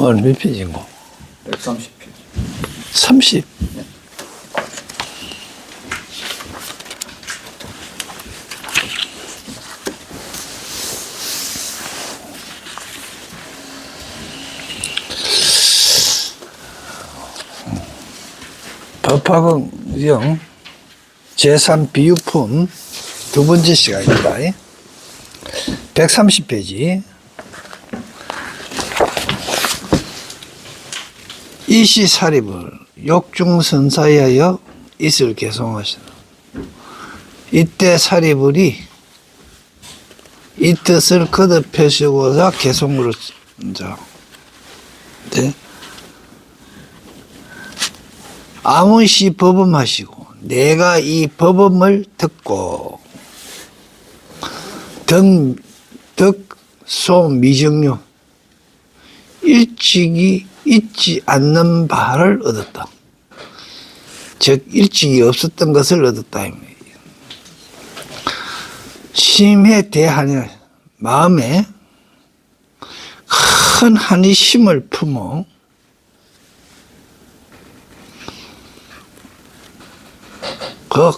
오늘 몇 페이지인고? 130페이지. 30. 네. 법화경영 제3비유품 두 번째 시간입니다. 130페이지. 이시사립을 욕중선사하여 이슬 개송하시다. 이때 사리불이 이 뜻을 거듭하시고자 개송으로 네. 아무시 법음하시고 내가 이 법음을 듣고 덕소미정료 일찍이 있지 않는 바를 얻었다. 즉 일찍이 없었던 것을 얻었다. 심에 대하여 마음에 큰 한의심을 품어 그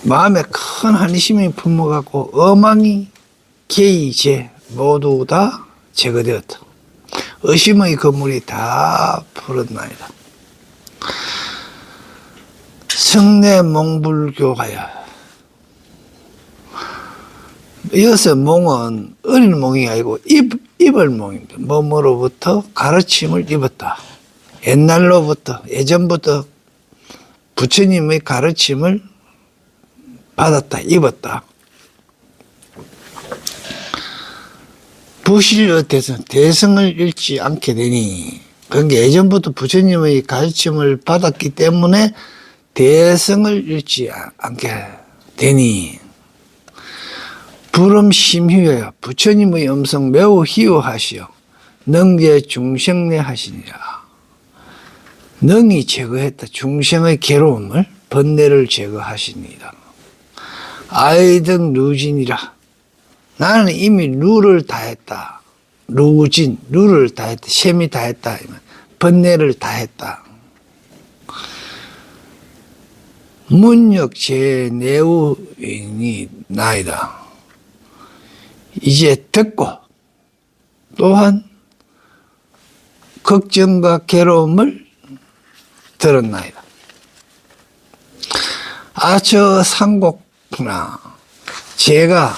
마음에 큰 한의심이 품어갖고 어망이 개의제 모두 다 제거되었다. 의심의 건물이 다 풀었나이다. 성내몽불교하여 이것은 몽은 어린 몽이 아니고 입을 몽입니다. 몸으로부터 가르침을 입었다. 옛날로부터 예전부터 부처님의 가르침을 받았다. 입었다. 부실의 대성을 잃지 않게 되니 그러니까 예전부터 부처님의 가르침을 받았기 때문에 대성을 잃지 않게 되니 불음심희여 부처님의 음성 매우 희유하시어 능제 중생내 하시니라. 능이 제거했다. 중생의 괴로움을 번뇌를 제거하시니라. 아이등 루진이라. 나는 이미 루를 다했다. 루진, 루를 다했다. 셈이 다했다. 번뇌를 다했다. 문역 제 내우인이 나이다. 이제 듣고 또한 걱정과 괴로움을 들었나이다. 저 산곡구나. 제가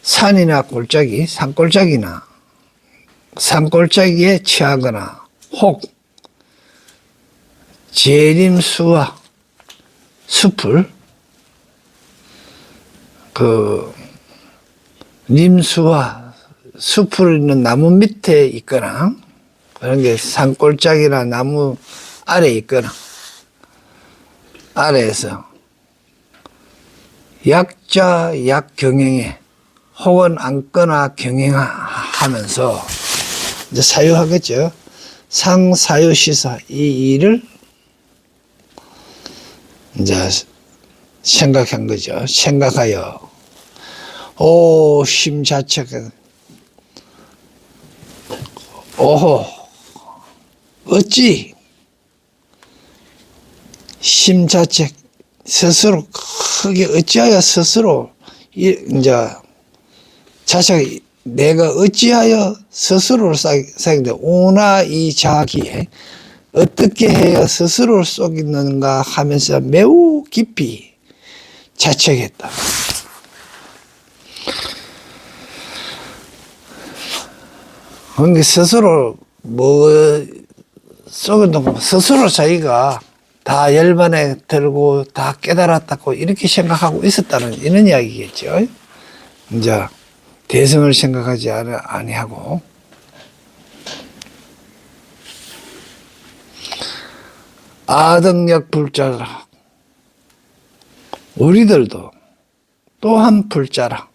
산이나 골짜기, 산골짜기나 산골짜기에 취하거나 혹 재림수와 숲을 림수와 숲을 있는 나무 밑에 있거나 그런 게 산골짜기나 나무 아래에 있거나 아래에서 약자 약경영에 혹은 앉거나 경영하면서 이제 사유하겠죠. 상사유시사 이 일을 이제 생각한 거죠. 생각하여 오 심자체가 오호 어찌 심자책 스스로 크게 어찌하여 스스로 이제 자책 내가 어찌하여 스스로를 사귀는데 오나 이 자기에 어떻게 해야 스스로를 속이는가 하면서 매우 깊이 자책했다. 그러니까 스스로 속인다고 스스로 자기가 다 열반에 들고 다 깨달았다고 이렇게 생각하고 있었다는 이런 이야기겠죠. 이제 대성을 생각하지 아니하고 아등력 불자라. 우리들도 또한 불자라.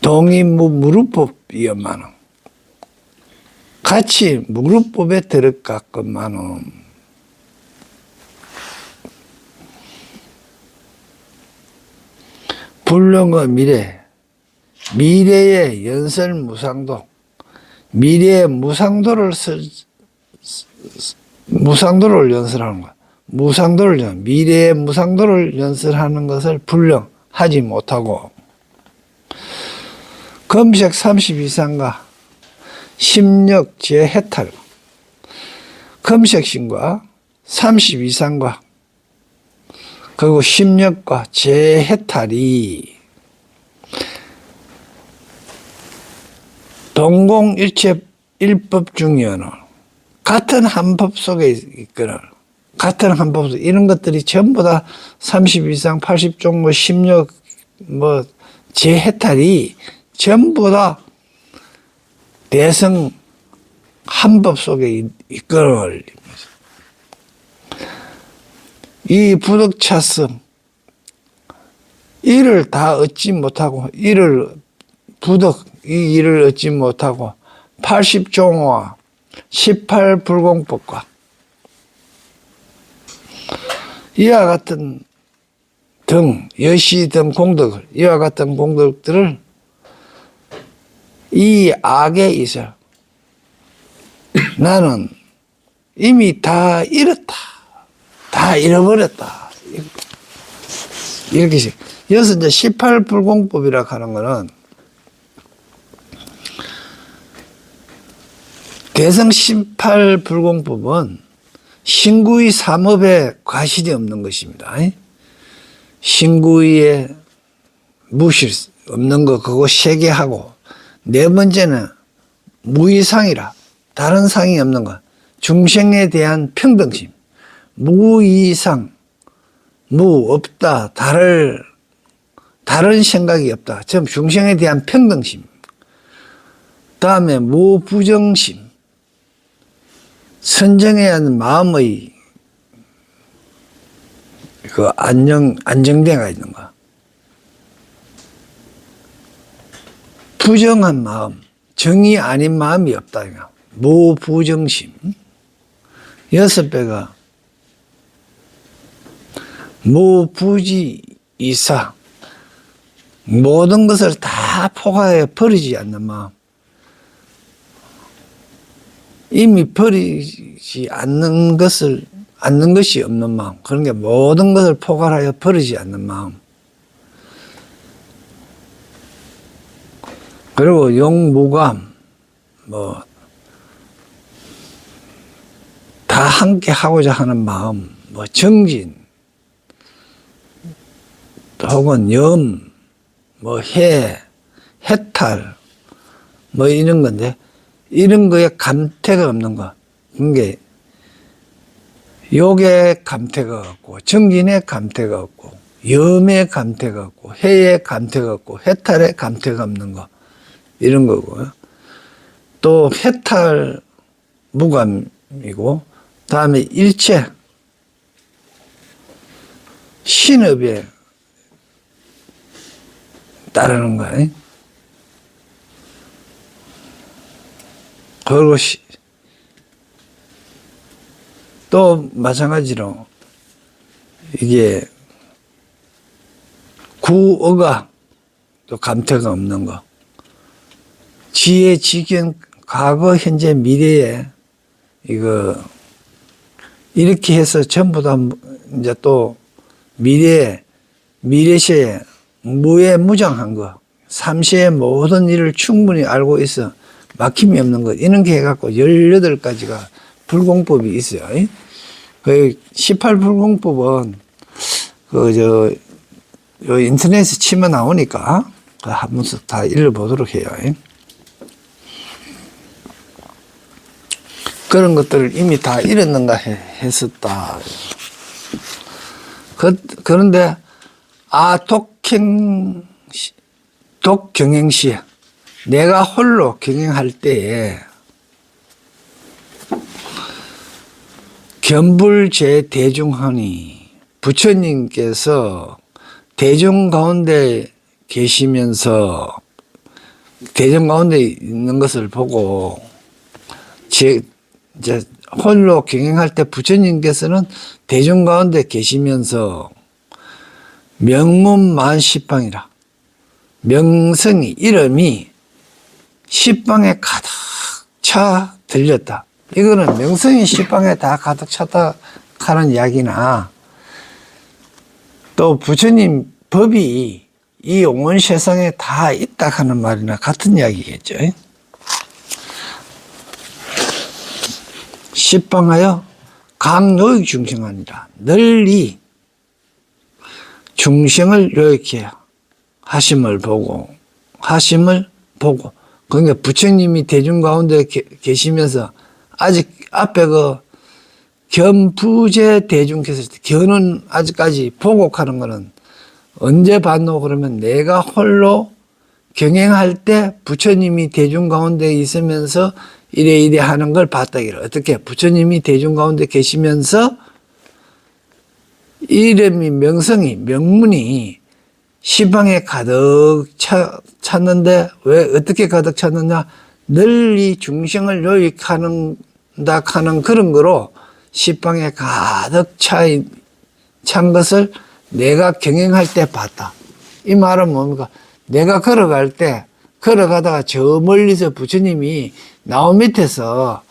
동의무무르법이었마는 같이 무르법에 들어갔건만은 불능의 미래 미래의 연설 무상도, 미래의 무상도를 연설하는 거야. 미래의 무상도를 연설하는 것을 불령하지 못하고, 금색 30 이상과 심력 재해탈, 금색신과 30 이상과 그리고 심력과 재해탈이 동공일체 일법 중이어는 같은 한 법 속에 있거나 같은 한 법 속에 이런 것들이 전부 다 30 이상 80종고 심력 뭐 재해탈이 전부 다 대성 한 법 속에 이끌어 이 부득차성 이를 다 얻지 못하고 이 일을 얻지 못하고 80종호와 18불공법과 이와 같은 여시 등 공덕을 이와 같은 공덕들을 이 악에 있어 나는 이미 다 잃었다. 다 잃어버렸다. 이렇게 여기서 이제 18불공법이라고 하는 거는 대성 18불공법은 신구의 삼업에 과실이 없는 것입니다. 신구의 무실 없는 거 그거 세계하고 네 번째는 무의상이라 다른 상이 없는 것 중생에 대한 평등심 무이상 없다 다른 생각이 없다 전 중생에 대한 평등심 다음에 무부정심 선정해야 하는 마음의 그 안정대가 있는 거. 부정한 마음, 정이 아닌 마음이 없다. 무부정심. 6배가 무부지이사. 모든 것을 다 포괄해 버리지 않는 마음. 이미 버리지 않는 것이 없는 마음. 그런 게 모든 것을 포괄하여 버리지 않는 마음. 그리고 용무감, 다 함께 하고자 하는 마음, 정진, 혹은 염, 해탈, 이런 건데, 이런 거에 감태가 없는 거. 그게 욕의 감태가 없고 정진의 감태가 없고 염의 감태가 없고 해의 감태가 없고 해탈의 감태가 없는 거. 이런 거고요. 또 해탈 무감이고 다음에 일체 신업에 따르는 거예요. 그리고 또 마찬가지로 이게 구어가 또 감태가 없는 거. 지혜, 지경, 과거, 현재, 미래에 이렇게 해서 전부 다 이제 또 미래시에 무해무장한 거. 삼시의 모든 일을 충분히 알고 있어. 막힘이 없는 것, 이런 게 해갖고 18가지가 불공법이 있어요. 그 18불공법은, 인터넷에 치면 나오니까, 한 번씩 다 읽어보도록 해요. 그런 것들을 이미 다 잃었는가 했었다. 그런데, 독경행시. 내가 홀로 경영할 때에 견불제 대중하니 부처님께서 대중 가운데 계시면서 대중 가운데 있는 것을 보고 이제 홀로 경영할 때 부처님께서는 대중 가운데 계시면서 명문만시방이라 명성이 이름이 시방에 가득 차 들렸다. 이거는 명성이 시방에 다 가득 찼다 하는 이야기나 또 부처님 법이 이 온 세상에 다 있다 하는 말이나 같은 이야기겠죠. 십방하여 강요익 중생하니라. 널리 중생을 요익해 하심을 보고 그러니까 부처님이 대중 가운데 계시면서 아직 앞에 그 견부제 대중께서 견은 아직까지 보곡하는 거는 언제 봤노? 그러면 내가 홀로 경행할 때 부처님이 대중 가운데 있으면서 이래 하는 걸 봤다. 어떻게? 부처님이 대중 가운데 계시면서 이름이 명성이 명문이 시방에 가득 찼는데 왜 어떻게 가득 찼느냐? 널리 중생을 요익하는 하는 그런 거로 시방에 가득 찬 것을 내가 경행할 때 봤다. 이 말은 뭡니까? 내가 걸어가다가 저 멀리서 부처님이 나무 밑에서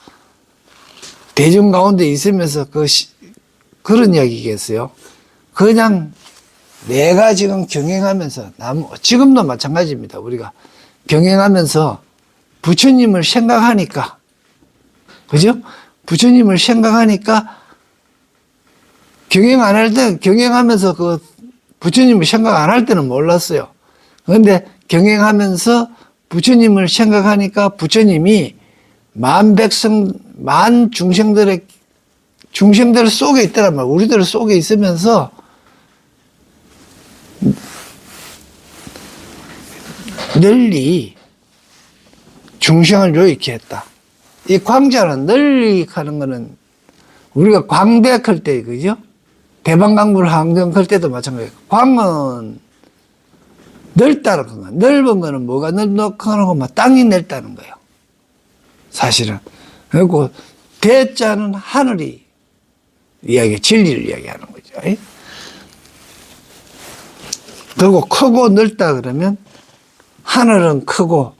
대중 가운데 있으면서 그런 이야기겠어요. 그냥 내가 지금 경행하면서 지금도 마찬가지입니다. 우리가 경행하면서 부처님을 생각하니까, 그죠? 부처님을 생각하니까 경행 안 할 때, 경행하면서 그 부처님을 생각 안 할 때는 몰랐어요. 그런데 경행하면서 부처님을 생각하니까 부처님이 만 중생들 속에 있더란 말이에요. 우리들 속에 있으면서 널리 중생을 요익해 했다. 이 광자는 널리 하는 거는 우리가 광백할 때, 그죠? 대방강물 항정할 때도 마찬가지예요. 광은 넓다는 거야. 넓은 거는 뭐가 넓다는 거면 땅이 넓다는 거예요. 사실은. 그리고 대자는 하늘이 진리를 이야기하는 거죠. 그리고 크고 넓다 그러면 하늘은 크고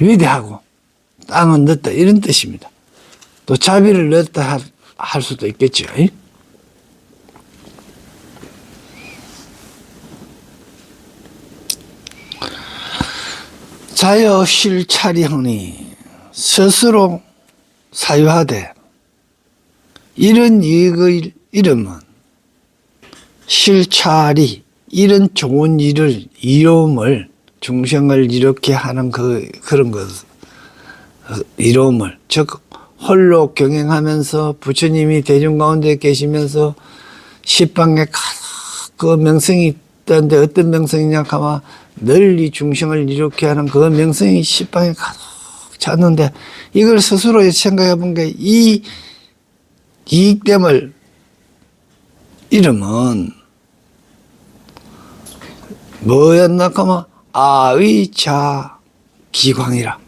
위대하고 땅은 넓다 이런 뜻입니다. 또 자비를 넓다 할 수도 있겠죠. 자여 실차리하니 스스로 사유하되 이런 이익의 이름은 실차리 이런 좋은 일을 이로움을 중생을 이렇게 하는 그런 것 이로움을 즉 홀로 경행하면서 부처님이 대중 가운데 계시면서 십방에 가득 그 명성이 있다는데 어떤 명성이냐 하면 널리 중생을 이렇게 하는 그 명성이 십방에 가득 찼는데 이걸 스스로 생각해 본 게 이 이익됨을 이름은 뭐였나 하면 아의자 기광이라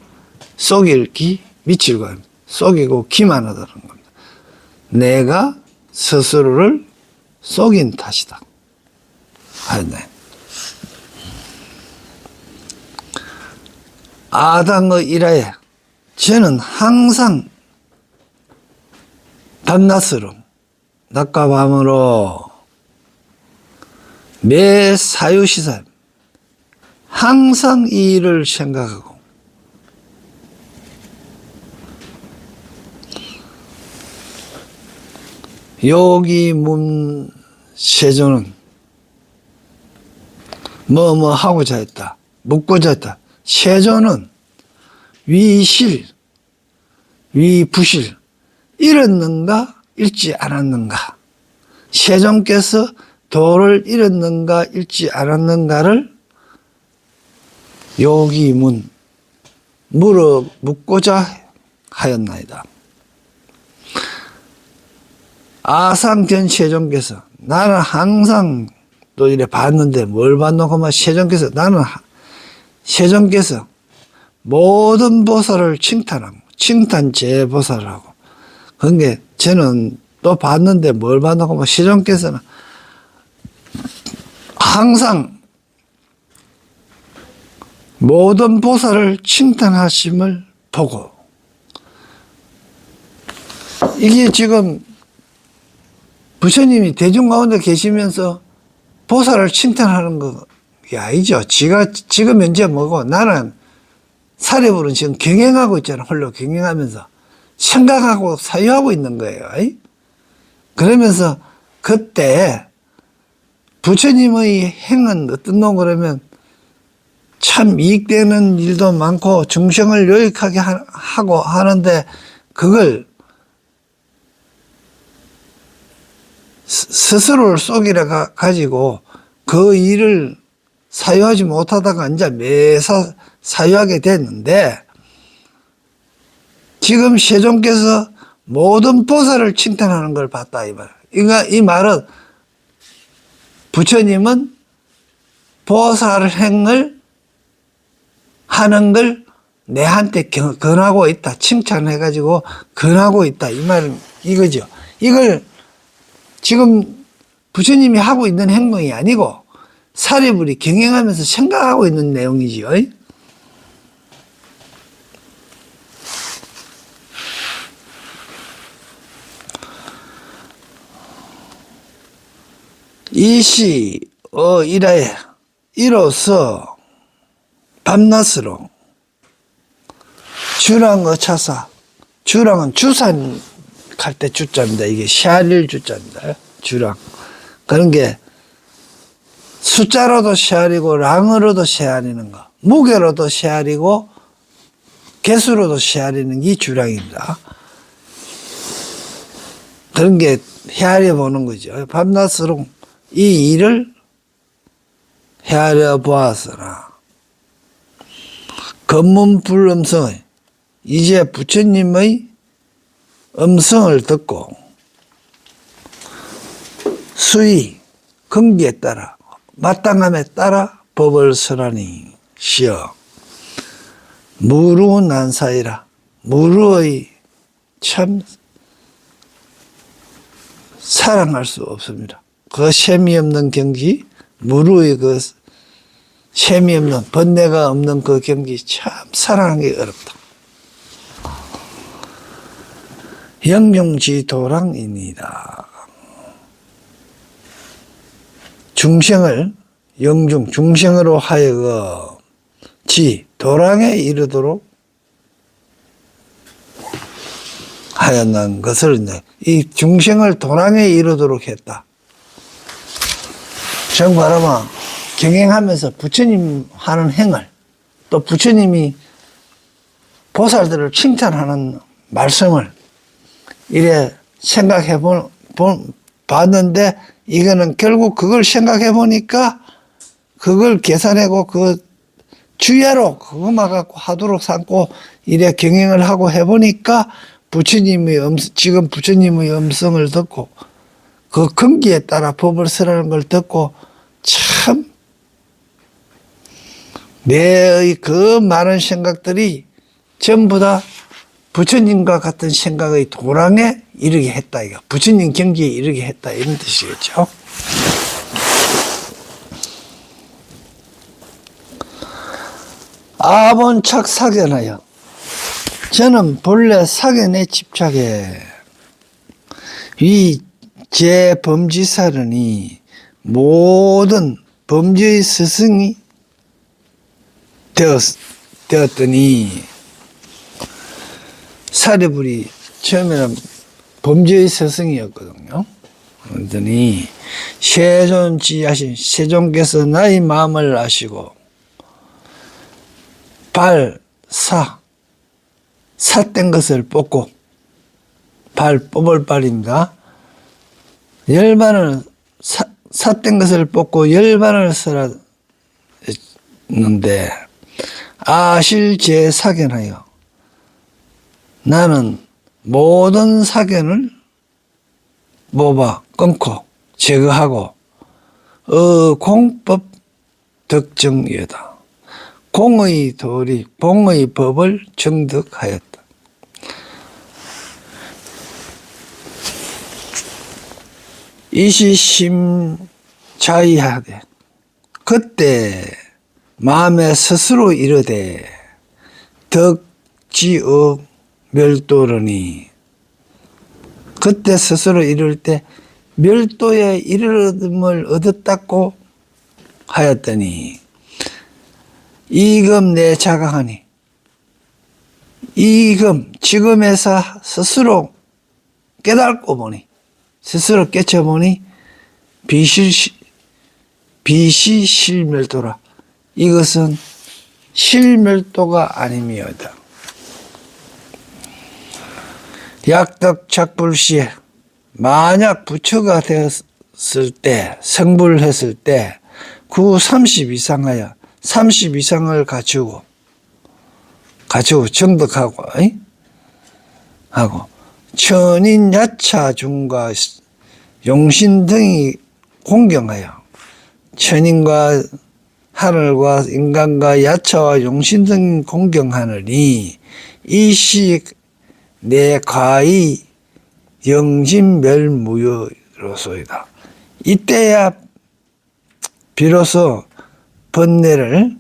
속일 기 미칠 광 속이고 기만 하다는 겁니다. 내가 스스로를 속인 탓이다 하였네. 아당의 일하에 저는 항상 밤낮으로 낮과 밤으로 매 사유시설 항상 이 일을 생각하고 여기 문 세조는 뭐 하고자 했다 묻고자 했다. 세조는 위실 위부실 잃었는가 잃지 않았는가 세종께서 도를 잃었는가 잃지 않았는가를 요기문 묻고자 하였나이다. 아상견 세종께서 나는 항상 또 이래 봤는데 뭘 봤노 하면 세종께서 모든 보살을 칭찬하고 칭찬 제보살을 하고 그게 저는 또 봤는데 뭘 봤노 하면 세종께서는 항상 모든 보살을 칭찬하심을 보고, 이게 지금 부처님이 대중 가운데 계시면서 보살을 칭찬하는 게 아니죠. 지금 현재 뭐고, 나는 사례부는 지금 경영하고 있잖아. 홀로 경영하면서 생각하고 사유하고 있는 거예요. 그러면서 그때 부처님의 행은 어떤 놈 그러면 참 이익되는 일도 많고 중생을 요익하게 하고 하는데, 그걸 스스로를 속이라 가지고 그 일을 사유하지 못하다가 이제 매사 사유하게 됐는데, 지금 세종께서 모든 보살을 칭찬하는 걸 봤다 이 말. 이 말은 부처님은 보살 행을 하는 걸 내한테 권하고 있다. 칭찬해가지고 권하고 있다. 이 말은 이거죠. 이걸 지금 부처님이 하고 있는 행동이 아니고 사리불이 경영하면서 생각하고 있는 내용이지요. 이시 이라에 이로써 밤낮으로 주랑 차사, 주랑은 주산 갈 때 주자입니다. 이게 샤릴 주자입니다. 주랑. 그런 게 숫자로도 샤리고 랑으로도 샤리는 거, 무게로도 샤리고 개수로도 샤리는 이 주랑입니다. 그런 게 헤아려 보는 거죠. 밤낮으로 이 일을 헤아려 보았으나 검문불음성의 이제 부처님의 음성을 듣고 수의 근기에 따라 마땅함에 따라 법을 설하니 시어 무루난사이라. 무루의 참 사랑할 수 없습니다. 그 셈이 없는 경지, 무루의 그 셈이 없는, 번뇌가 없는 그 경지 참 사랑하기 어렵다. 영중지도랑입니다. 중생을 중생으로 하여금 도랑에 이르도록 하였는 것을 이 중생을 도랑에 이르도록 했다. 정 말하면 경행하면서 부처님 하는 행을, 또 부처님이 보살들을 칭찬하는 말씀을 이래 생각해 봤는데, 이거는 결국 그걸 생각해 보니까 그걸 계산하고 그 주야로 그것만 갖고 하도록 삼고 이래 경행을 하고 해보니까 지금 부처님의 음성을 듣고 그 근기에 따라 법을 설하는 걸 듣고 참 내의 그 많은 생각들이 전부 다 부처님과 같은 생각의 도랑에 이르게 했다. 이거 부처님 경지에 이르게 했다. 이런 뜻이겠죠. 아본착 사견하여 저는 본래 사견에 집착해 이 제 범지사르니 모든 범죄의 스승이 되었더니, 사리불이 처음에는 범죄의 스승이었거든요. 그러더니 세존지하신 세존께서 나의 마음을 아시고 삿된 것을 뽑고, 뽑을 발입니다. 열반을 삿된 것을 뽑고 열반을 설었는데, 아실제 사견하여 나는 모든 사견을 끊고 제거하고 공법 득정이다. 공의 도리, 공의 법을 정득하였다. 이시심자이하되 그때 마음에 스스로 이르되 덕지억 멸도르니, 그때 스스로 이를 때 멸도에 이르름을 얻었다고 하였더니 이금 내 자각하니, 이금 지금에서 스스로 깨닫고 보니, 스스로 깨쳐보니 비시실멸도라, 이것은 실멸도가 아니미어다. 약덕작불시에 만약 부처가 되었을 때, 성불했을 때 구 30 이상하여 30 이상을 갖추고 정득하고 하고 천인 야차 중과 용신 등이 공경하여, 천인과 하늘과 인간과 야차와 용신 등 공경하느니 이시 내 과의 영진멸무효로소이다. 이때야 비로소 번뇌를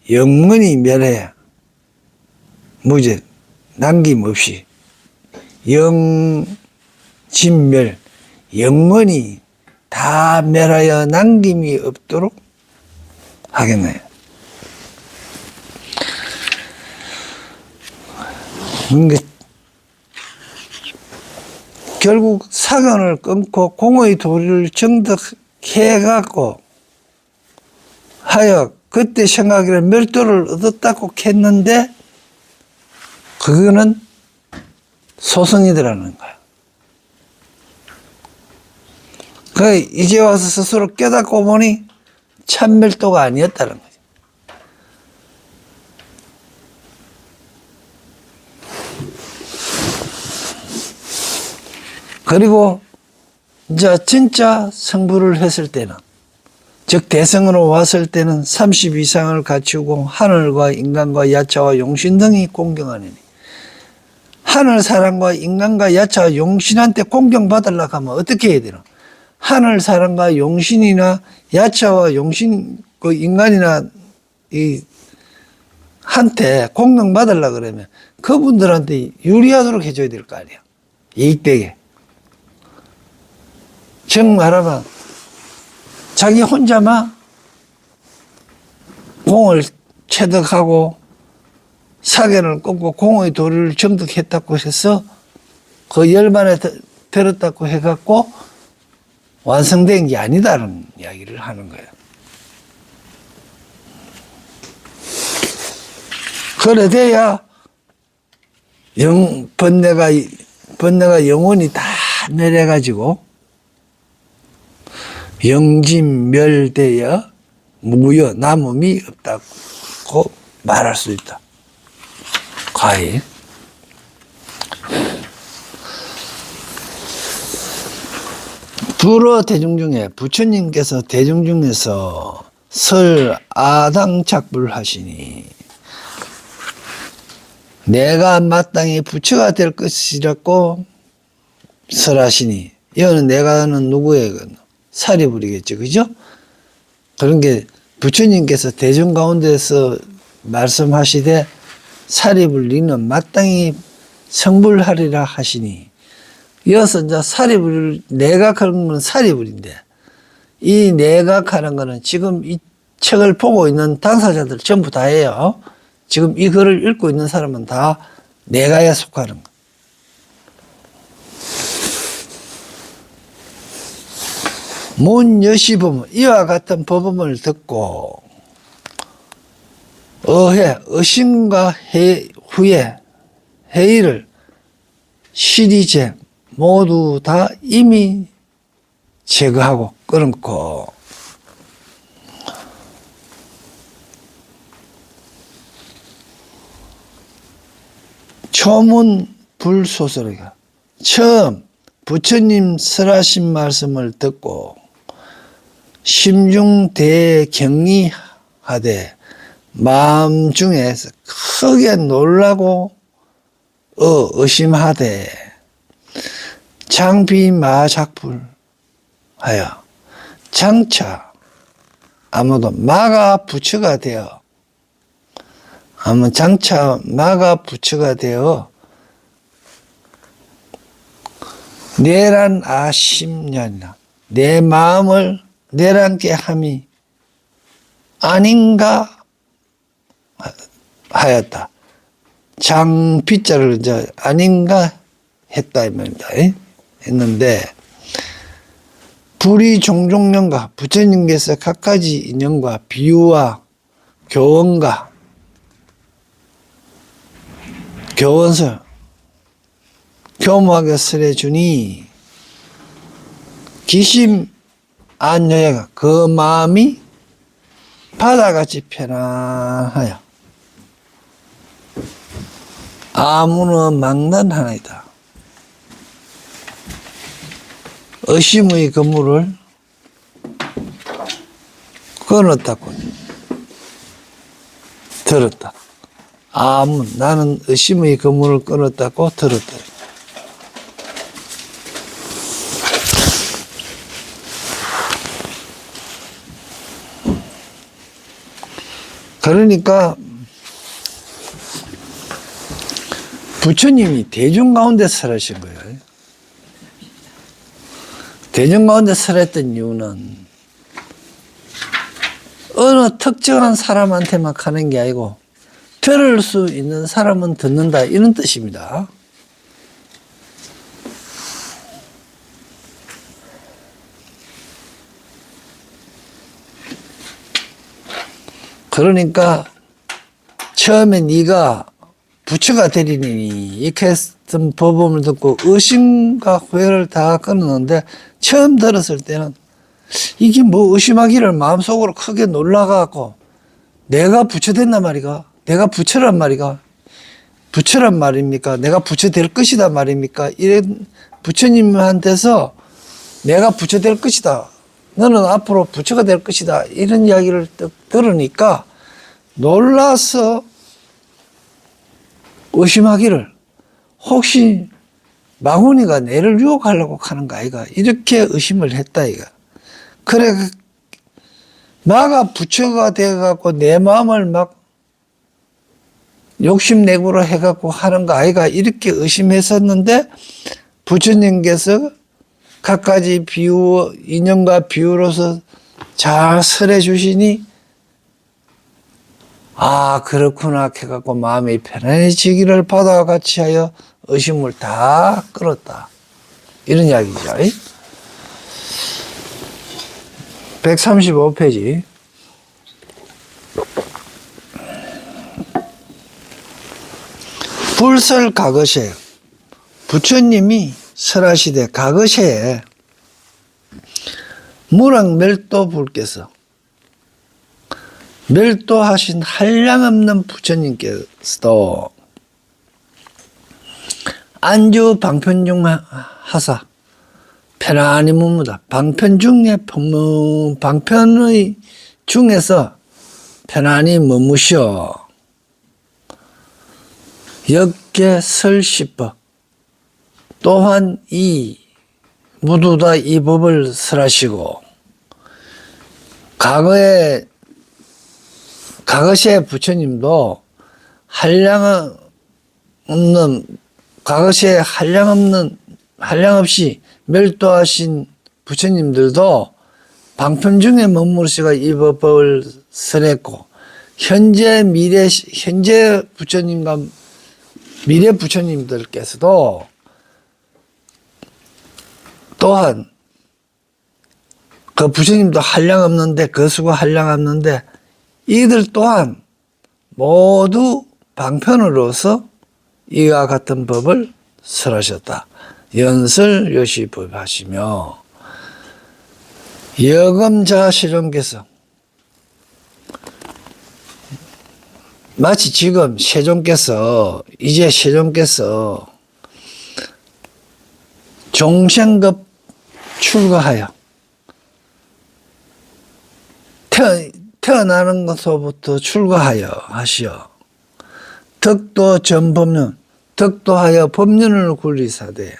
영원히 멸해 무죄 남김없이 영진멸, 영원히 다 멸하여 남김이 없도록 하겠네요. 결국 사견을 끊고 공의 도리를 정득해갖고 하여 그때 생각이라 멸도를 얻었다고 했는데, 그거는 소승이더라는 거야. 그 이제 와서 스스로 깨닫고 보니 참멸도가 아니었다는 거지. 그리고 이제 진짜 성불을 했을 때는, 즉 대성으로 왔을 때는 30 이상을 갖추고 하늘과 인간과 야차와 용신 등이 공경하느니, 하늘 사람과 인간과 야차와 용신한테 공경받으려고 하면 어떻게 해야 되나? 하늘 사람과 용신이나 야차와 용신 그 인간이나 이 한테 공경받으려고 그러면 그분들한테 유리하도록 해줘야 될 거 아니야. 이익되게. 즉 말하면 자기 혼자만 공을 체득하고 사견을 끊고 공의 도리를 정득했다고 해서 그 열반에 들었다고 해갖고 완성된 게 아니다라는 이야기를 하는 거예요. 그래 돼야 번뇌가 영원히 다 내려가지고 영진멸되어 무여 남음이 없다고 말할 수 있다. 과연 불어 대중 중에 부처님께서 대중 중에서 설 아당작불 하시니, 내가 마땅히 부처가 될 것이라고 설하시니, 이거는 내가는 누구예요? 사리불이겠죠, 그죠? 그런 게 부처님께서 대중 가운데서 말씀하시되 사리불 니는 마땅히 성불하리라 하시니, 이어서 이제 사리불 내각하는 건 사리불인데, 이 내각하는 거는 지금 이 책을 보고 있는 당사자들 전부 다예요. 지금 이 글을 읽고 있는 사람은 다 내가에 속하는 거. 문 여시범, 이와 같은 법음을 듣고 의심과 후에 회의를 시리제 모두 다 이미 제거하고 끊고, 초문 불소설이가 처음 부처님 설하신 말씀을 듣고 심중대경리하되 마음 중에서 크게 놀라고 의심하되 장비마작불하여 장차 아무도 마가 부처가 되어 아무 장차 마가 부처가 되어 내란 아심년이나 내 마음을 내란케 함이 아닌가 하였다. 장피자를 이제 아닌가 했다 이 말입니다. 했는데 불이 종종년과 부처님께서 갖가지 인연과 비유와 교원과 교원설 교모하게 설해주니 기심 안여야가 그 마음이 바다같이 편안하여 아무나 막난 하나이다. 의심의 그물을 끊었다고 들었다. 나는 의심의 그물을 끊었다고 들었다. 그러니까 부처님이 대중 가운데 설하신 거예요. 대중 가운데 설했던 이유는 어느 특정한 사람한테만 하는 게 아니고 들을 수 있는 사람은 듣는다 이런 뜻입니다. 그러니까 처음에 네가 부처가 되리니 이렇게 했던 법음을 듣고 의심과 후회를 다 끊었는데 처음 들었을 때는 이게 뭐 의심하기를 마음속으로 크게 놀라갖고 내가 부처 된단 말이가 내가 부처란 말이가 부처란 말입니까 내가 부처 될 것이다 말입니까 이런 부처님한테서 내가 부처 될 것이다 너는 앞으로 부처가 될 것이다 이런 이야기를 들으니까 놀라서 의심하기를 혹시 망훈이가 내를 유혹하려고 하는 거 아이가 이렇게 의심을 했다 이가 그래 나가 부처가 돼갖고 내 마음을 막 욕심내구로 해갖고 하는 거 아이가 이렇게 의심했었는데 부처님께서 갖가지 비유 인연과 비유로서 잘 설해 주시니 아 그렇구나 해갖고 마음이 편안해지기를 바다와 같이 하여 의심을 다 끌었다 이런 이야기죠. 135페이지 불설 가거시에 부처님이 설하시되 가거시에 무랑멸도 불께서 멸도하신 한량없는 부처님께서도 안주 방편중 하사 편안히 묵무다 방편 중에 방편의 중에서 편안히 머무셔 역계 설시법 또한 모두 다 이 법을 설하시고 과거시의 부처님도 과거시에 한량없이 멸도하신 부처님들도 방편 중에 머무르시고 이 법을 설했고 현재 부처님과 미래 부처님들께서도 또한 그 부처님도 한량없는데 거수가 한량없는데 이들 또한 모두 방편으로서 이와 같은 법을 설하셨다. 연설요시법 하시며 여금자시종께서 마치 지금 이제 세종께서 종생급 출가하여 태어나는 것부터 출가하여 하시어 덕도 전법륜 덕도하여 법륜을 굴리사대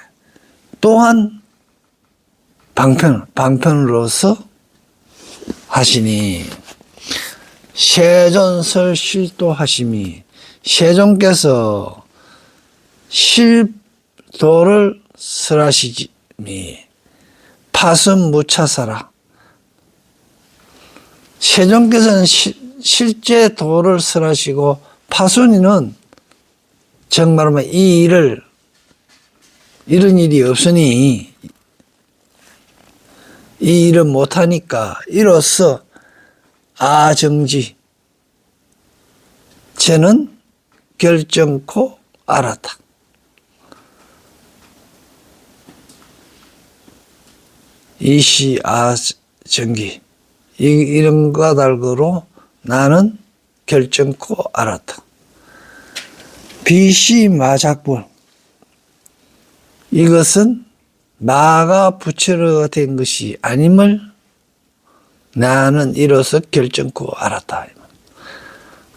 또한 방편으로서 하시니 세존설 실도하심이 세존께서 실도를 설하시니 파순 무차사라. 세존께서는 실제 도를 설하시고 파순이는 정말로 이 일을 이런 일이 없으니 이 일을 못하니까 이로써 아정지 쟤는 결정코 알았다. 이시 아정기 이런 까닭으로 나는 결정코 알았다. 비시 마작불 이것은 마가 부처가 된 것이 아님을 나는 이로써 결정코 알았다.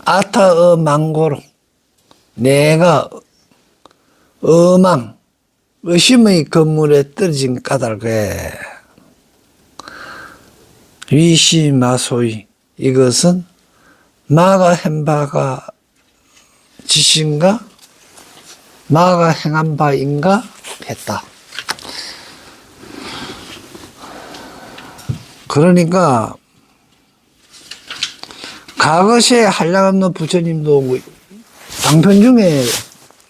아타어 망고로 내가 어망 의심의 건물에 떨어진 까닭에 위시마소이 이것은 마가 한 바가 짓인가 마가 행한 바인가 했다. 그러니까 과거시에 한량없는 부처님도 방편 중에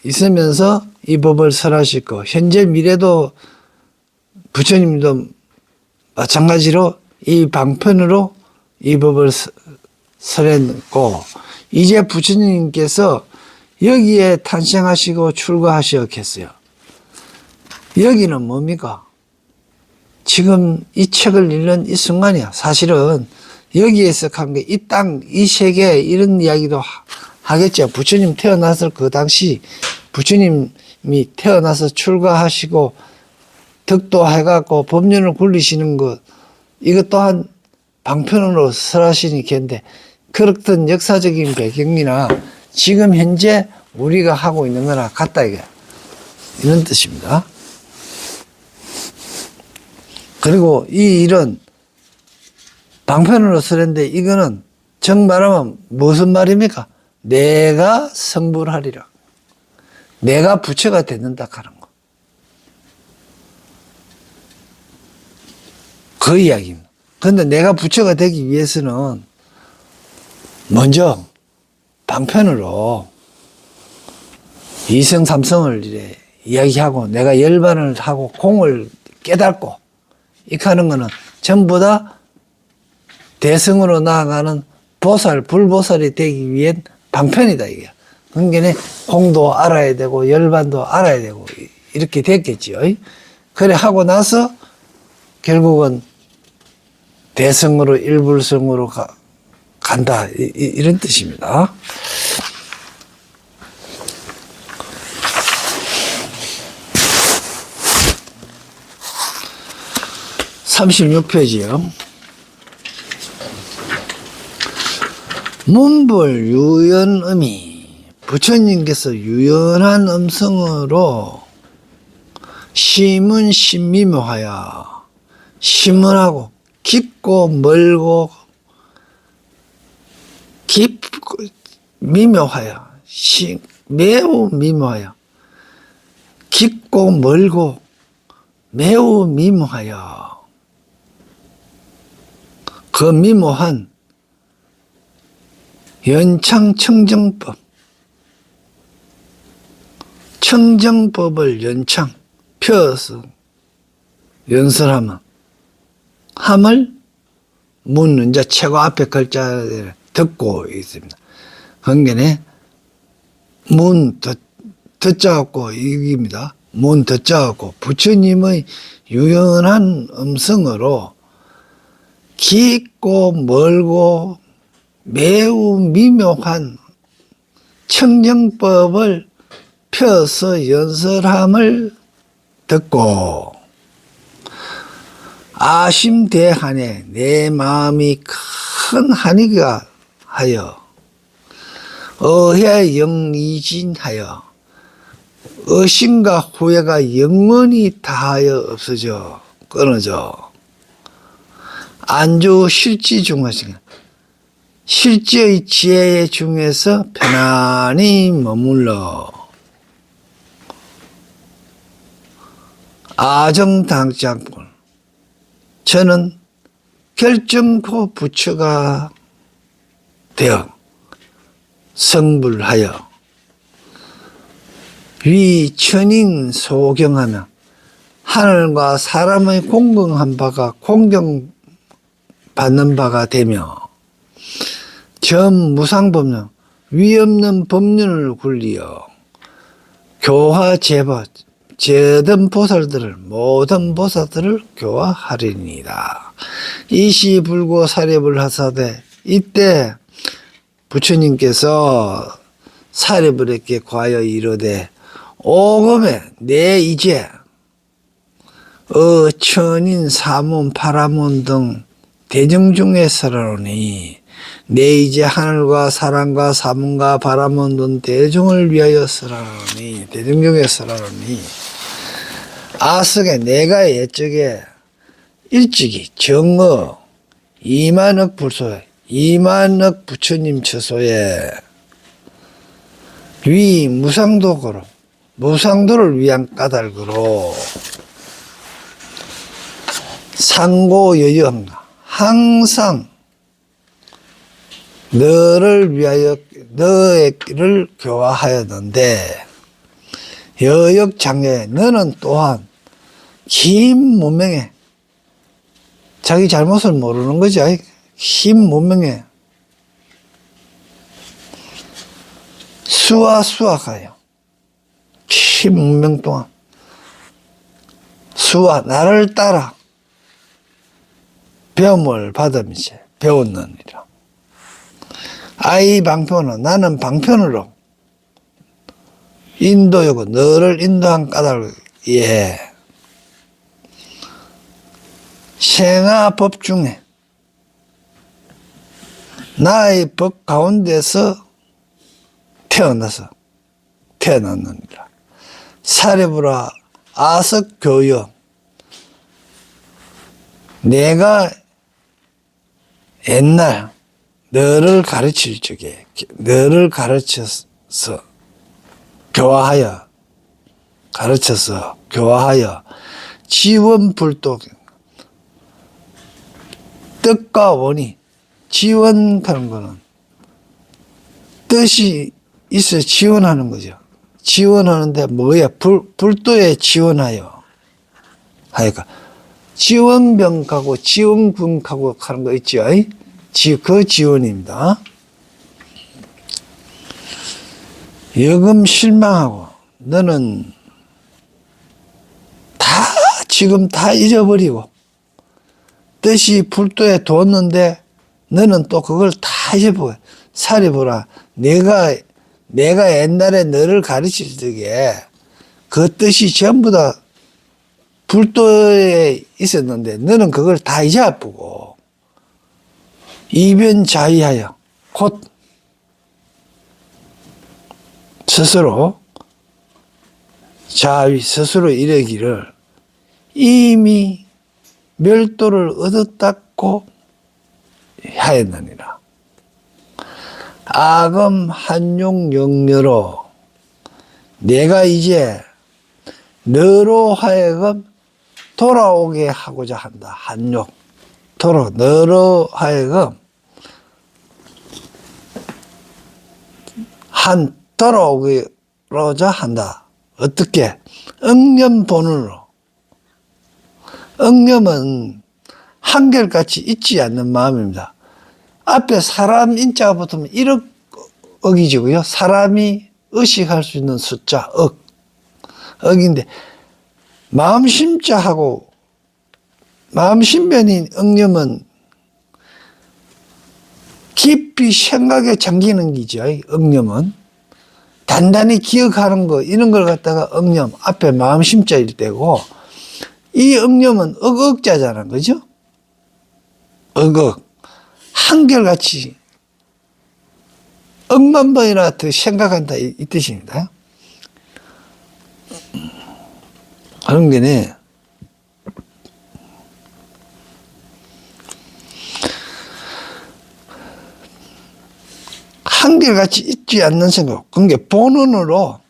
있으면서 이 법을 설하시고 현재 미래도 부처님도 마찬가지로 이 방편으로 이 법을 설했고 이제 부처님께서 여기에 탄생하시고 출가하셨겠어요. 여기는 뭡니까? 지금 이 책을 읽는 이 순간이야. 사실은 여기에서 간 게 이 땅, 이 세계 이런 이야기도 하겠죠. 부처님 태어났을 그 당시 부처님이 태어나서 출가하시고 득도해갖고 법륜을 굴리시는 것 이것 또한 방편으로 설하시니 겐데 그렇던 역사적인 배경이나 지금 현재 우리가 하고 있는 거나 같다 이게 이런 뜻입니다. 그리고 이 일은 방편으로 설했는데 이거는 정말하면 무슨 말입니까? 내가 성불하리라. 내가 부처가 되는다 하는 거. 그 이야기입니다. 그런데 내가 부처가 되기 위해서는 먼저 방편으로 이성 삼성을 이래 이야기하고 내가 열반을 하고 공을 깨닫고 이렇게 하는 거는 전부 다 대승으로 나아가는 보살, 불보살이 되기 위한 방편이다, 이게. 그러니까 공도 알아야 되고, 열반도 알아야 되고, 이렇게 됐겠지요. 그래 하고 나서 결국은 대승으로, 일불승으로 간다. 이런 뜻입니다. (36페이지요) 문불 유연음이 부처님께서 유연한 음성으로 심은 신미묘하여 심은하고 깊고 멀고 깊고 미묘하여 매우 미묘하여 깊고 멀고 매우 미묘하여 그 미묘한 연창청정법 청정법을 연창 펴서 연설하면 함을 묻는 자 최고 앞에 글자를 듣고 있습니다. 그러니까 문 듣자갖고 이깁니다. 문 듣자갖고 부처님의 유연한 음성으로 깊고 멀고 매우 미묘한 청정법을 펴서 연설함을 듣고 아심대한에 내 마음이 큰 한이가 하여 어해 영이진하여 의심과 후회가 영원히 다하여 없어져 끊어져 안주 실지 중하시가 실지의 지혜 중에서 편안히 머물러 아정당장군 저는 결정코 부처가 되어 성불하여 위 천인 소경하며 하늘과 사람의 공경한 바가 공경받는 바가 되며 전 무상법륜 위없는 법륜을 굴리어 교화 제법 제든 보살들을 모든 보살들을 교화하리니이다. 이시불고 사립을 하사되 이때 부처님께서 사립을에게 과여 이르되 오금에 내 이제 천인 사문 파라문 등 대중 중에 설하노니 내 이제 하늘과 사람과 사문과 바라문 등 대중을 위하여 설하노니 대중 중에 설하노니 아석에 내가 옛적에 일찍이 정어 2만억 불소에 2만억 부처님 처소에 위 무상도고로 무상도를 위한 까닭으로 상고여여한가 항상 너를 위하여 너를 교화하였는데 여역장애 너는 또한 긴 문명에 자기 잘못을 모르는 거죠. 긴 문명에 수화가요. 긴 문명 동안 수화 나를 따라 배움을 받으면서 배웠느니라. 아이 방편은 나는 방편으로 인도하고 너를 인도한 까닭을 이해해. 생아법 중에 나의 법 가운데서 태어났느니라. 사리부라 아석교여 내가 옛날 너를 가르칠 적에 너를 가르쳐서 교화하여 지원불독 뜻과 원이 지원하는 거는 뜻이 있어 지원하는 거죠. 지원하는데 뭐야? 불도에 지원하여 하니까 지원병하고 지원군하고 하는 거 있죠. 그 지원입니다. 여금 실망하고 너는 지금 다 잊어버리고 뜻이 불도에 뒀는데 너는 또 그걸 다 잊어버려. 사리보라 내가 옛날에 너를 가르칠 적에 그 뜻이 전부 다 불도에 있었는데 너는 그걸 다 잊어버리고 이변자의하여 곧 스스로 자위 스스로 이르기를 이미 멸도를 얻었다고 하였느니라. 아금 한용 영녀로 내가 이제 너로 하여금 돌아오게 하고자 한다. 한용 너로 하여금 돌아오고자 한다. 어떻게? 응념본으로. 응념은 한결같이 잊지 않는 마음입니다. 앞에 사람 인자가 붙으면 1억이지고요. 사람이 의식할 수 있는 숫자 억인데 마음심자하고 마음신변인 응념은 깊이 생각에 잠기는 기죠. 응념은 단단히 기억하는 거 이런 걸 갖다가 응념 앞에 마음심자일 때고 이 응념은 억자잖아. 그죠? 한결같이 억만 번이나 더 생각한다 이 뜻입니다. 그런 게네 한결같이 있지 않는 생각, 그게 본원으로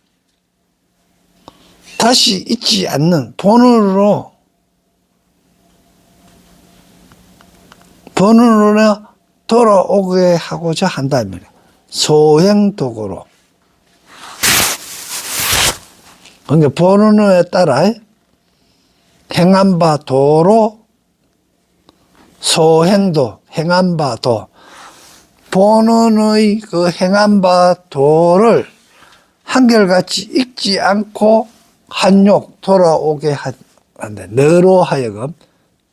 다시 있지 않는 본원으로 돌아오게 하고자 한다면 소행도구로, 그러니까 본원에 따라 행한 바 도로 소행도, 행한 바 도, 본원의 그 행한 바 도를 한결같이 읽지 않고 한욕 돌아오게 한다. 너로 하여금,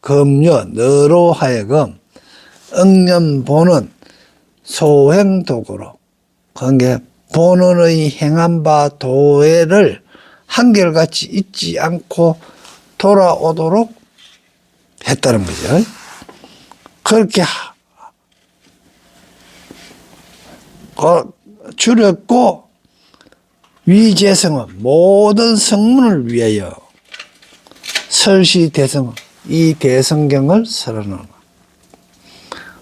금요, 너로 하여금 응념 본원 소행도구로, 그게 본원의 행한 바 도를 한결같이 잊지 않고 돌아오도록 했다는 거죠. 그렇게 줄였고, 위재성은 모든 성문을 위하여 설시 대성은 이 대성경을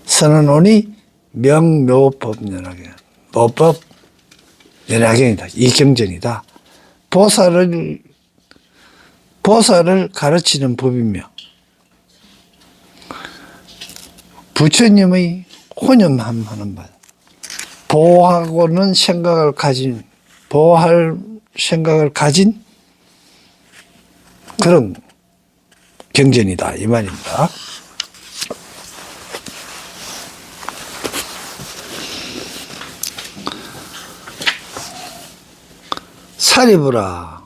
선언하노니 명묘법연하게, 모법 연하경이다. 이 경전이다. 보살을 가르치는 법이며 부처님의 혼념하는 바, 보호할 생각을 가진 그런 경전이다, 이 말입니다. 사리부라,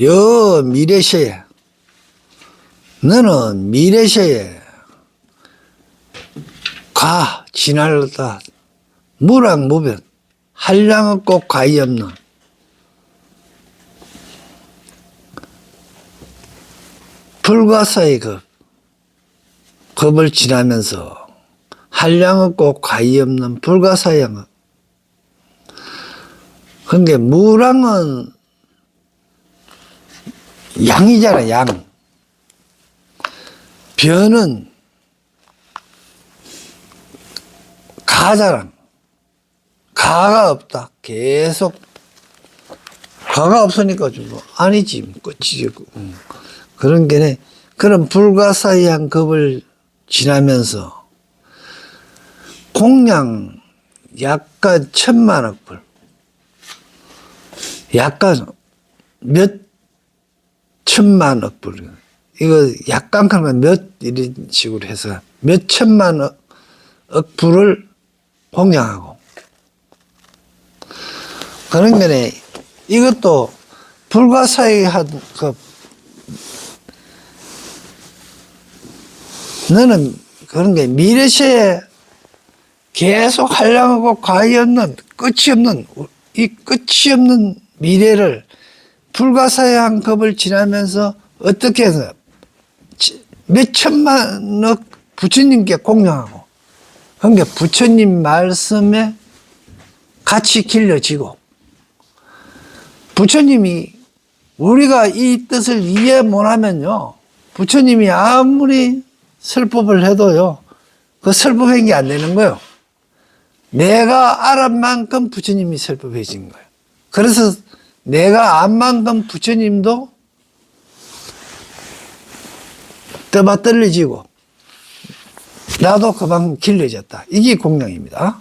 여 미래시에, 너는 미래시에 가 지날다 무랑무변 한량 없고 과이 없는 불가사의 급을 지나면서 한량 없고 과이 없는 불가사의 급. 그런데 무랑은 양이잖아, 양. 변은 가잖아. 가가 없다. 계속 가가 없으니까 좀 아니지, 끝이지. 그런 게네. 그런 불가사의한 급을 지나면서 공양 약간 1000만억 불, 약간 몇 천만억 불, 이거 약간 그런 몇 이런 식으로 해서 몇 천만억 불을 공양하고, 그런 거네. 이것도 불가사의한 급. 너는 그런 게 미래시에 계속 한량하고 과이 없는, 끝이 없는, 이 끝이 없는 미래를 불가사의한 급을 지나면서 어떻게 해서 몇 천만억 부처님께 공양하고, 그러니까 부처님 말씀에 같이 길러지고, 부처님이 우리가 이 뜻을 이해 못하면요, 부처님이 아무리 설법을 해도요, 그 설법한 게 안 되는 거예요. 내가 알은 만큼 부처님이 설법해 진 거예요. 그래서 내가 안 만큼 부처님도 떠봐 떨려지고 나도 그만큼 길러졌다. 이게 공양입니다.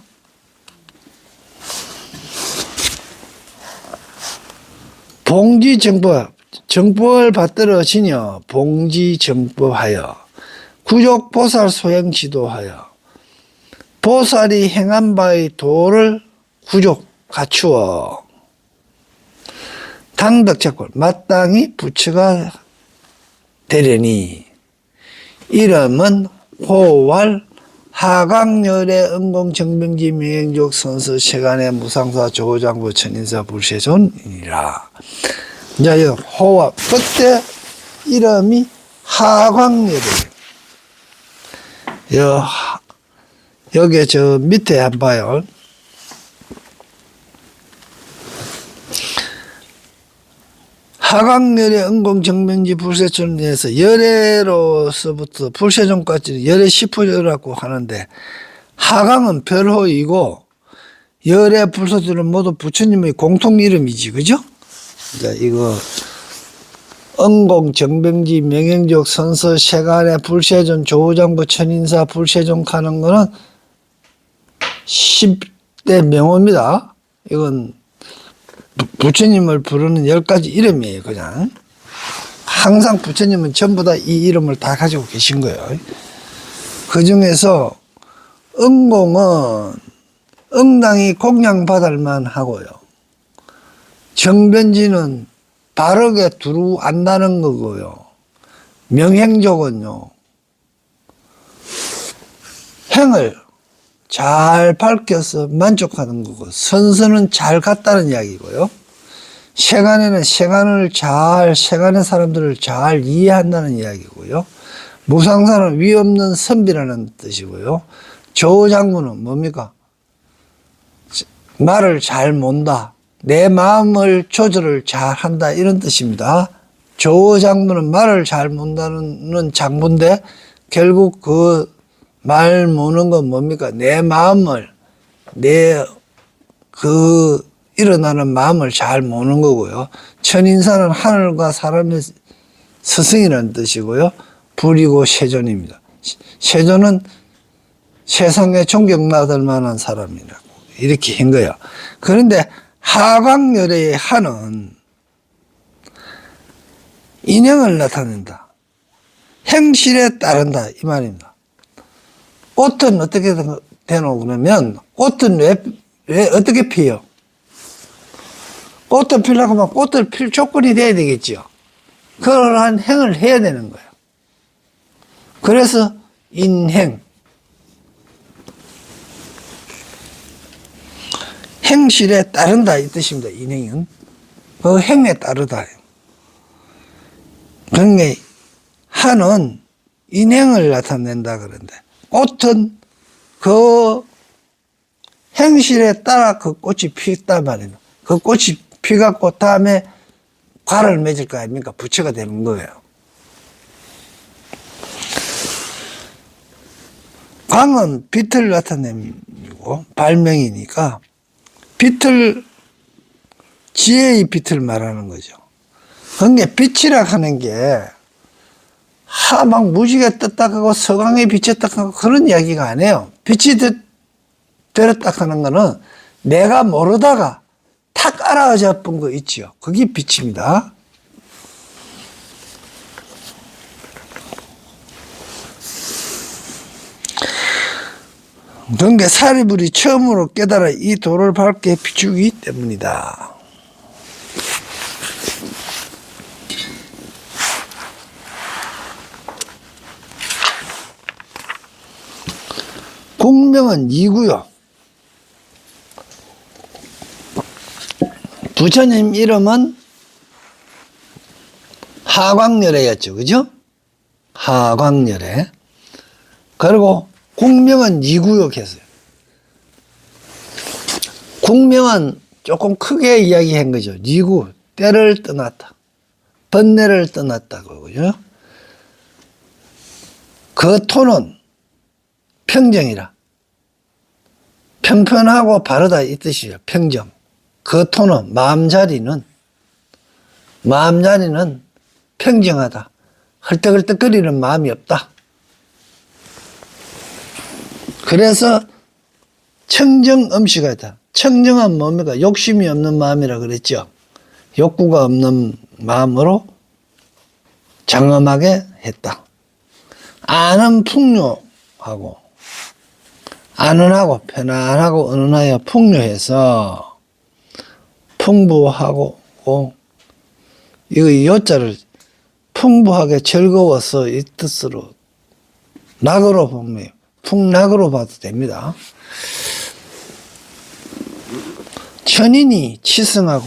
봉지정법, 정법을 받들어 지녀 봉지정법하여 구족보살 소행 지도하여 보살이 행한 바의 도를 구족 갖추어 당덕작골 마땅히 부처가 되려니 이름은 호왈 하강열의 은공정명지 명행족 선서 세간의 무상사 조장부 천인사 불세존이라. 이제 호와 그때 이름이 하광열이에요. 여기 저 밑에 한번 봐요. 하강열의 은공정명지 불세존에서 열애로서부터 불세존까지 열애 10호라고 하는데, 하강은 별호이고 열의 불소들은 모두 부처님의 공통 이름이지, 그죠? 이제 이거 은공, 정병지, 명행족, 선서, 세간의 불세존, 조장부, 천인사, 불세존 하는 거는 10대 명호입니다. 이건 부처님을 부르는 10가지 이름이에요, 그냥. 항상 부처님은 전부 다 이 이름을 다 가지고 계신 거예요. 그 중에서 은공은 응당이 공양받을 만하고요. 정변지는 바르게 두루안다는 거고요. 명행족은요, 행을 잘 밝혀서 만족하는 거고, 선서는 잘 갔다는 이야기고요. 세간에는 세간의 사람들을 잘 이해한다는 이야기고요. 무상사는 위 없는 선비라는 뜻이고요. 조장부는 뭡니까? 말을 잘 몬다. 내 마음을 조절을 잘 한다. 이런 뜻입니다. 조장부는 말을 잘 몬다는 장부인데, 결국 그 말 모는 건 뭡니까? 내 마음을, 일어나는 마음을 잘 모는 거고요. 천인사는 하늘과 사람의 스승이라는 뜻이고요. 불이고 세존입니다. 세존은 세상에 존경받을 만한 사람이라고 이렇게 한 거예요. 그런데 하광열의 하는 인형을 나타낸다. 행실에 따른다. 이 말입니다. 꽃은 어떻게 되노? 그러면 꽃은 왜 어떻게 피요? 꽃을 피려고 하면 꽃을 필 조건이 돼야 되겠죠. 그러한 행을 해야 되는 거예요. 그래서 인행. 행실에 따른다 이 뜻입니다. 인행은. 그 행에 따르다. 그러니까 하는 인행을 나타낸다 그런데 꽃은 그 행실에 따라 그 꽃이 피었단 말이에요. 그 꽃이 피갖고 다음에 과를 맺을 거 아닙니까? 부처가 되는 거예요. 광은 빛을 나타내고 발명이니까 지혜의 빛을 말하는 거죠. 그러니까 빛이라 하는 게 막 무지개 떴다 하고 서강에 비쳤다 하고 그런 이야기가 아니에요. 빛이 들었다 하는 거는 내가 모르다가 탁 알아잡은 거 있지요. 그게 빛입니다. 그러니까 사리불이 처음으로 깨달아 이 도를 밝게 비추기 때문이다. 국명은 이고요. 부처님 이름은 하광열애였죠. 그죠? 하광열애. 그리고 국명은 이구역했어요. 국명은 조금 크게 이야기한 거죠. 이구, 때를 떠났다. 번뇌를 떠났다고. 그죠? 그 토는 평정이라. 평편하고 바르다 이 뜻이에요. 평정. 그 토는 마음자리는 평정하다. 헐떡헐떡거리는 마음이 없다. 그래서 청정음식하다. 청정은 뭡니까? 욕심이 없는 마음이라 그랬죠. 욕구가 없는 마음으로 장엄하게 했다. 안은 풍요하고 안은하고 편안하고 은은하여 풍요해서 풍부하고 이 요자를 풍부하게 즐거워서 이 뜻으로 낙으로 보면 풍락으로 봐도 됩니다. 천인이 치승하고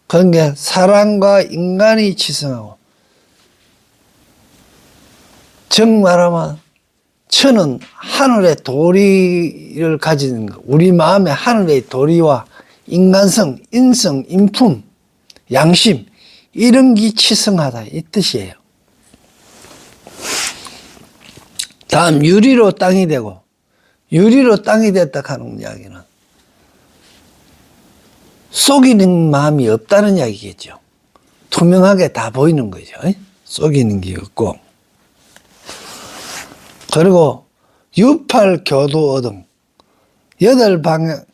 그러니까 사람과 인간이 치승하고 즉 말하면 천은 하늘의 도리를 가지는 것, 우리 마음의 하늘의 도리와 인간성, 인성, 인품, 양심 이런 게 치승하다 이 뜻이에요. 다음 유리로 땅이 되고 유리로 땅이 됐다 하는 이야기는 속이는 마음이 없다는 이야기겠죠. 투명하게 다 보이는 거죠. 속이는 게 없고. 그리고 유팔교도어 등 8방향하고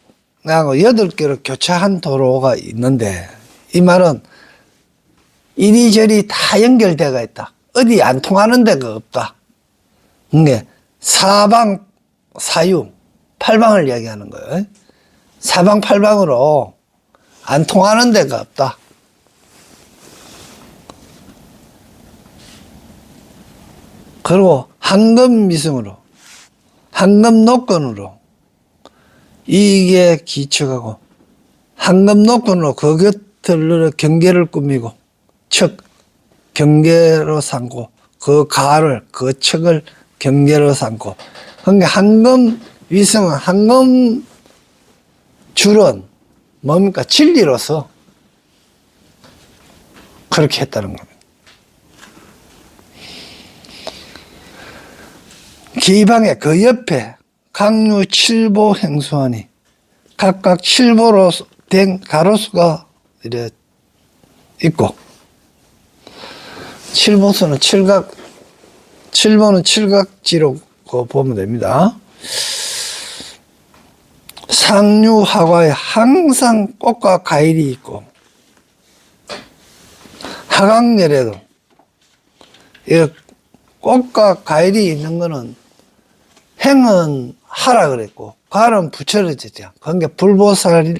8개로 교차한 도로가 있는데, 이 말은 이리저리 다 연결되어 있다. 어디 안 통하는 데가 없다. 이게 사방, 사유, 팔방을 이야기하는 거예요. 사방, 팔방으로 안 통하는 데가 없다. 그리고 황금미승으로, 황금노건으로, 이게 기축하고, 황금노건으로 그 곁을 경계를 꾸미고, 척, 경계로 삼고, 그 가를, 그 척을 경계로 삼고, 그러니까 황금위승은, 황금줄은 뭡니까? 진리로서 그렇게 했다는 겁니다. 기방에 그 옆에 강류 7보 행수하니 각각 7보로 된 가로수가 이래 있고, 7보수는 7보는 칠각지로 보면 됩니다. 상류 하과에 항상 꽃과 과일이 있고, 하강렬에도 이 꽃과 과일이 있는 거는 행은 하라 그랬고, 과는 부처러지죠. 그러니까 불보살이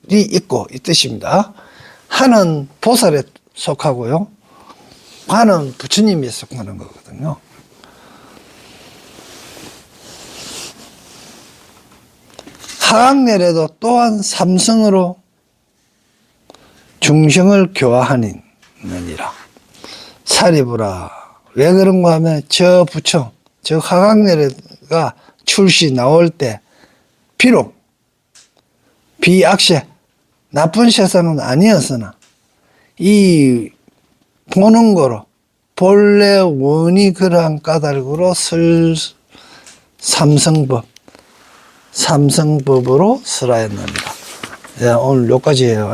있고 이 뜻입니다. 하는 보살에 속하고요, 과는 부처님에 속하는 거거든요. 하강렬에도 또한 삼성으로 중성을 교화하니라. 사리부라. 왜 그런가 하면 저 부처, 저 하강렬가 출시 나올 때 비록 비악세, 나쁜 세상은 아니었으나 이 보는 거로 본래 원이 그러한 까닭으로 삼성법으로 설하였느니라. 네, 오늘 여기까지예요.